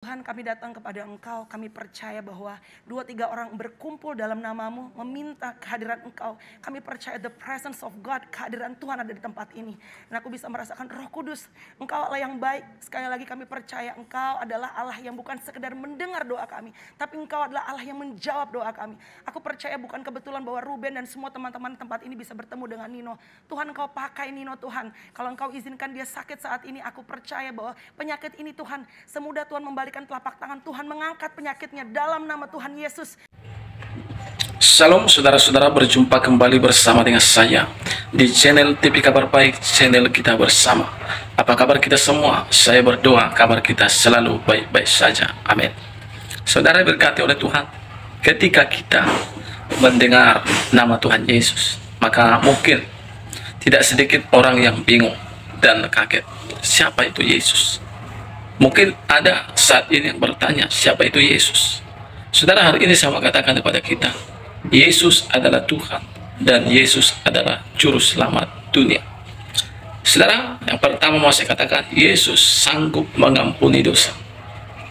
Tuhan, kami datang kepada Engkau, kami percaya bahwa 2-3 orang berkumpul dalam namamu, meminta kehadiran Engkau. Kami percaya the presence of God, kehadiran Tuhan ada di tempat ini. Dan aku bisa merasakan Roh Kudus, Engkau Allah yang baik. Sekali lagi kami percaya Engkau adalah Allah yang bukan sekedar mendengar doa kami, tapi Engkau adalah Allah yang menjawab doa kami. Aku percaya bukan kebetulan bahwa Ruben dan semua teman-teman tempat ini bisa bertemu dengan Nino. Tuhan, Engkau pakai Nino Tuhan. Kalau Engkau izinkan dia sakit saat ini, aku percaya bahwa penyakit ini Tuhan, semudah Tuhan membalikan telapak tangan, Tuhan mengangkat penyakitnya dalam nama Tuhan Yesus. Shalom saudara-saudara, berjumpa kembali bersama dengan saya di channel TV Kabar Baik, channel kita bersama. Apa kabar kita semua? Saya berdoa kabar kita selalu baik-baik saja. Amin. Saudara berkati oleh Tuhan, ketika kita mendengar nama Tuhan Yesus, maka mungkin tidak sedikit orang yang bingung dan kaget. Siapa itu Yesus? Mungkin ada saat ini yang bertanya, siapa itu Yesus? Saudara, hari ini saya mau katakan kepada kita, Yesus adalah Tuhan dan Yesus adalah Juru Selamat dunia. Saudara, yang pertama mau saya katakan, Yesus sanggup mengampuni dosa.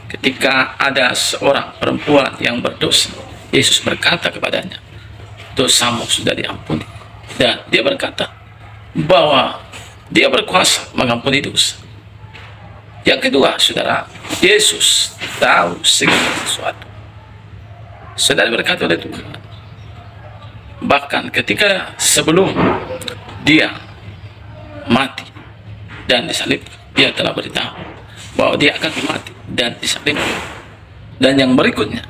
Ketika ada seorang perempuan yang berdosa, Yesus berkata kepadanya, dosamu sudah diampuni. Dan dia berkata bahwa dia berkuasa mengampuni dosa. Yang kedua, saudara, Yesus tahu segala sesuatu. Saudara berkata oleh Tuhan, bahkan ketika sebelum dia mati dan disalibkan, dia telah beritahu bahwa dia akan mati dan disalibkan. Dan yang berikutnya,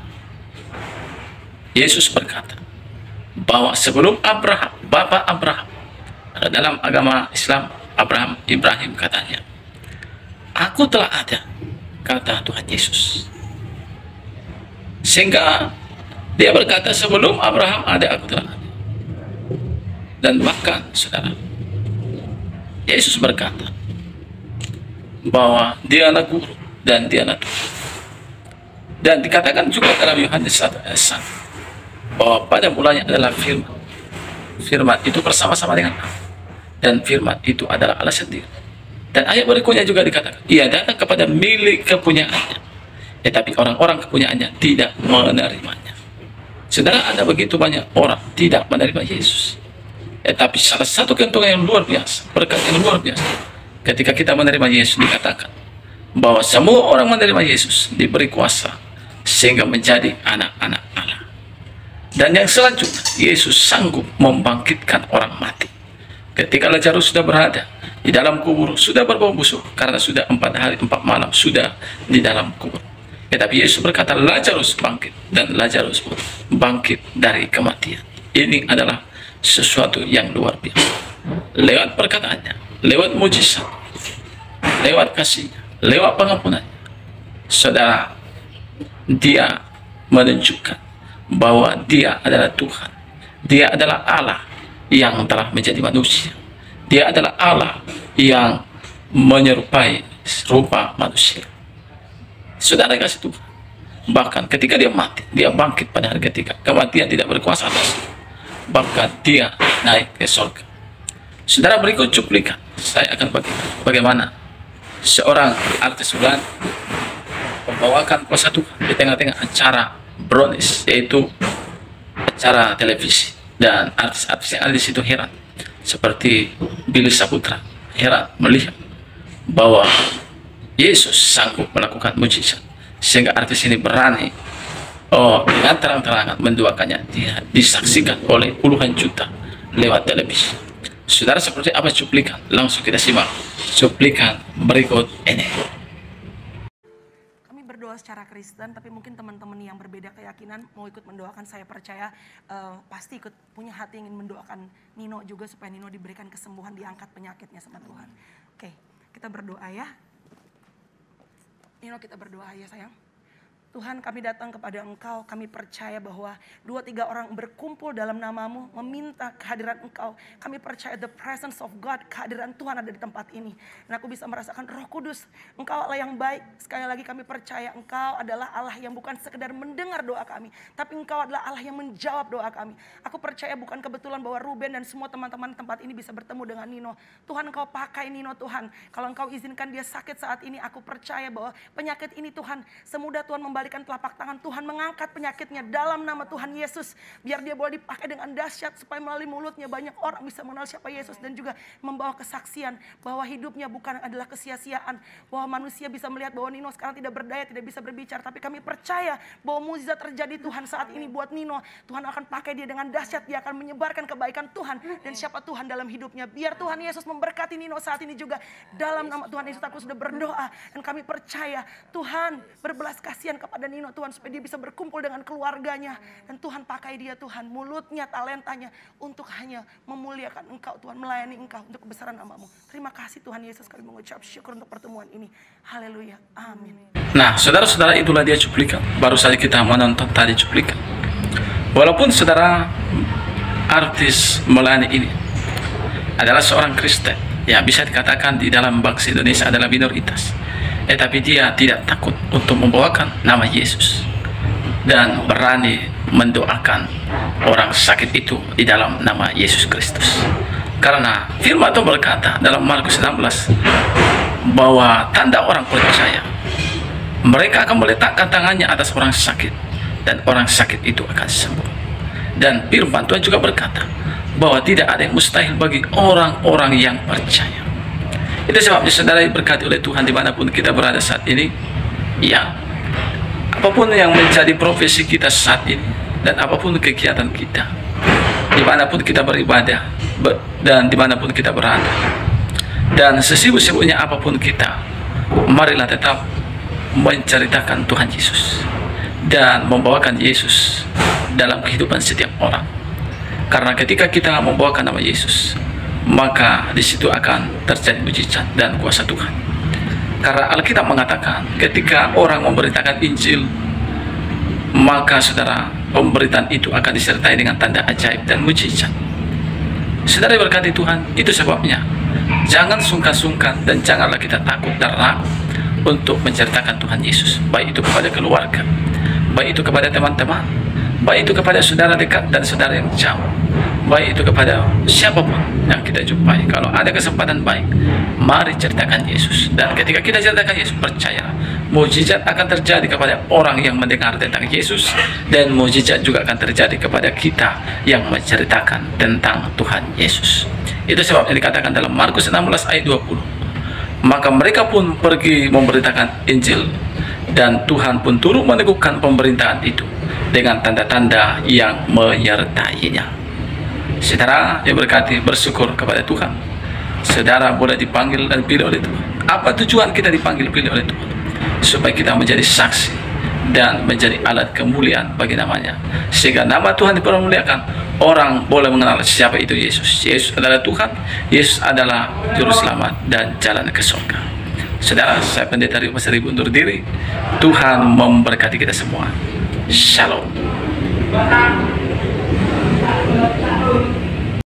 Yesus berkata bahwa sebelum Abraham, Bapak Abraham, dalam agama Islam, Ibrahim katanya, aku telah ada, kata Tuhan Yesus. Sehingga dia berkata, sebelum Abraham ada, aku telah ada. Dan bahkan, saudara, Yesus berkata bahwa dia adalah guru dan dia adalah Tuhan. Dan dikatakan juga dalam Yohanes 1 ayat 1 bahwa pada mulanya adalah firman. Firman itu bersama-sama dengan Allah, dan firman itu adalah Allah sendiri. Dan ayat berikutnya juga dikatakan, ia datang kepada milik kepunyaannya, tetapi orang-orang kepunyaannya tidak menerimanya. Saudara, ada begitu banyak orang tidak menerima Yesus. Tetapi salah satu keuntungan yang luar biasa, berkat yang luar biasa, ketika kita menerima Yesus, dikatakan bahwa semua orang menerima Yesus diberi kuasa sehingga menjadi anak-anak Allah. Dan yang selanjutnya, Yesus sanggup membangkitkan orang mati. Ketika Lazarus sudah berada di dalam kubur, sudah berbau busuk karena sudah 4 hari 4 malam sudah di dalam kubur. Tetapi Yesus berkata, Lazarus bangkit, dan Lazarus bangkit dari kematian. Ini adalah sesuatu yang luar biasa. Lewat perkataannya, lewat mujizat, lewat kasihnya, lewat pengampunannya, saudara, dia menunjukkan bahwa dia adalah Tuhan. Dia adalah Allah yang telah menjadi manusia. Dia adalah Allah yang menyerupai rupa manusia. Saudara kasih Tuhan, bahkan ketika dia mati, dia bangkit pada hari ketiga. Kematian tidak berkuasa atas, bahkan dia naik ke surga. Saudara, berikut cuplikan saya akan bagaimana seorang artis bulan membawakan kuasa Tuhan di tengah-tengah acara brownies, yaitu acara televisi. Dan artis-artis yang ada di situ heran, seperti Billy Saputra, heran melihat bahwa Yesus sanggup melakukan mujizat, sehingga artis ini berani dengan terang-terangan menduakannya. Dia disaksikan oleh puluhan juta lewat televisi. Saudara, seperti apa cuplikan? Langsung kita simak cuplikan berikut ini. Berdoa secara Kristen, tapi mungkin teman-teman yang berbeda keyakinan mau ikut mendoakan, saya percaya pasti ikut punya hati ingin mendoakan Nino juga supaya Nino diberikan kesembuhan, diangkat penyakitnya sama Tuhan. Oke, kita berdoa ya. Nino, kita berdoa ya sayang. Tuhan, kami datang kepada Engkau, kami percaya bahwa 2-3 orang berkumpul dalam nama-Mu, meminta kehadiran Engkau. Kami percaya the presence of God, kehadiran Tuhan ada di tempat ini. Dan aku bisa merasakan Roh Kudus, Engkau Allah yang baik. Sekali lagi kami percaya Engkau adalah Allah yang bukan sekedar mendengar doa kami, tapi Engkau adalah Allah yang menjawab doa kami. Aku percaya bukan kebetulan bahwa Ruben dan semua teman-teman tempat ini bisa bertemu dengan Nino. Tuhan, Engkau pakai Nino Tuhan. Kalau Engkau izinkan dia sakit saat ini, aku percaya bahwa penyakit ini Tuhan, semudah Tuhan membalikan telapak tangan, Tuhan mengangkat penyakitnya dalam nama Tuhan Yesus. Biar dia boleh dipakai dengan dahsyat supaya melalui mulutnya banyak orang bisa mengenal siapa Yesus. Dan juga membawa kesaksian bahwa hidupnya bukan adalah kesia-siaan. Bahwa manusia bisa melihat bahwa Nino sekarang tidak berdaya, tidak bisa berbicara. Tapi kami percaya bahwa mukjizat terjadi Tuhan saat ini buat Nino. Tuhan akan pakai dia dengan dahsyat, dia akan menyebarkan kebaikan Tuhan. Dan siapa Tuhan dalam hidupnya. Biar Tuhan Yesus memberkati Nino saat ini juga. Dalam nama Tuhan Yesus aku sudah berdoa. Dan kami percaya Tuhan berbelas kasihan kepada Nino Tuhan, supaya dia bisa berkumpul dengan keluarganya. Dan Tuhan pakai dia Tuhan, mulutnya, talentanya untuk hanya memuliakan Engkau Tuhan, melayani Engkau untuk kebesaran nama-Mu. Terima kasih Tuhan Yesus, kami mengucap syukur untuk pertemuan ini. Haleluya, amin. Nah, saudara-saudara, itulah dia cuplikan. Baru saja kita menonton tadi cuplikan. Walaupun saudara artis melayani ini adalah seorang Kristen, ya bisa dikatakan di dalam bangsa Indonesia adalah minoritas. Tapi dia tidak takut untuk membawakan nama Yesus dan berani mendoakan orang sakit itu di dalam nama Yesus Kristus. Karena firman Tuhan berkata dalam Markus 16 bahwa tanda orang percaya, mereka akan meletakkan tangannya atas orang sakit dan orang sakit itu akan sembuh. Dan firman Tuhan juga berkata bahwa tidak ada yang mustahil bagi orang-orang yang percaya. Itu sebabnya saudara diberkati oleh Tuhan dimanapun kita berada saat ini. Ya, apapun yang menjadi profesi kita saat ini, dan apapun kegiatan kita, dimanapun kita beribadah, dan dimanapun kita berada, dan sesibuk-sibuknya apapun kita, marilah tetap menceritakan Tuhan Yesus dan membawakan Yesus dalam kehidupan setiap orang. Karena ketika kita membawakan nama Yesus, maka di situ akan terjadi mujizat dan kuasa Tuhan. Karena Alkitab mengatakan ketika orang memberitakan Injil, maka saudara, pemberitaan itu akan disertai dengan tanda ajaib dan mujizat. Saudara berkati Tuhan, itu sebabnya jangan sungkan-sungkan dan janganlah kita takut dan ragu untuk menceritakan Tuhan Yesus, baik itu kepada keluarga, baik itu kepada teman-teman, baik itu kepada saudara dekat dan saudara yang jauh, baik itu kepada siapapun yang kita jumpai. Kalau ada kesempatan baik, mari ceritakan Yesus. Dan ketika kita ceritakan Yesus, percayalah, mukjizat akan terjadi kepada orang yang mendengar tentang Yesus, dan mukjizat juga akan terjadi kepada kita yang menceritakan tentang Tuhan Yesus. Itu sebabnya dikatakan dalam Markus 16 ayat 20, maka mereka pun pergi memberitakan Injil, dan Tuhan pun turut meneguhkan pemerintahan itu dengan tanda-tanda yang menyertainya. Saudara yang berkati, bersyukur kepada Tuhan. Saudara boleh dipanggil dan pilih oleh Tuhan. Apa tujuan kita dipanggil pilih oleh Tuhan? Supaya kita menjadi saksi dan menjadi alat kemuliaan bagi namanya. Sehingga nama Tuhan dipermuliakan, orang boleh mengenal siapa itu Yesus. Yesus adalah Tuhan, Yesus adalah Juru Selamat dan jalan ke surga. Saudara, saya Pendeta Rio Pasaribu undur diri. Tuhan memberkati kita semua. Shalom.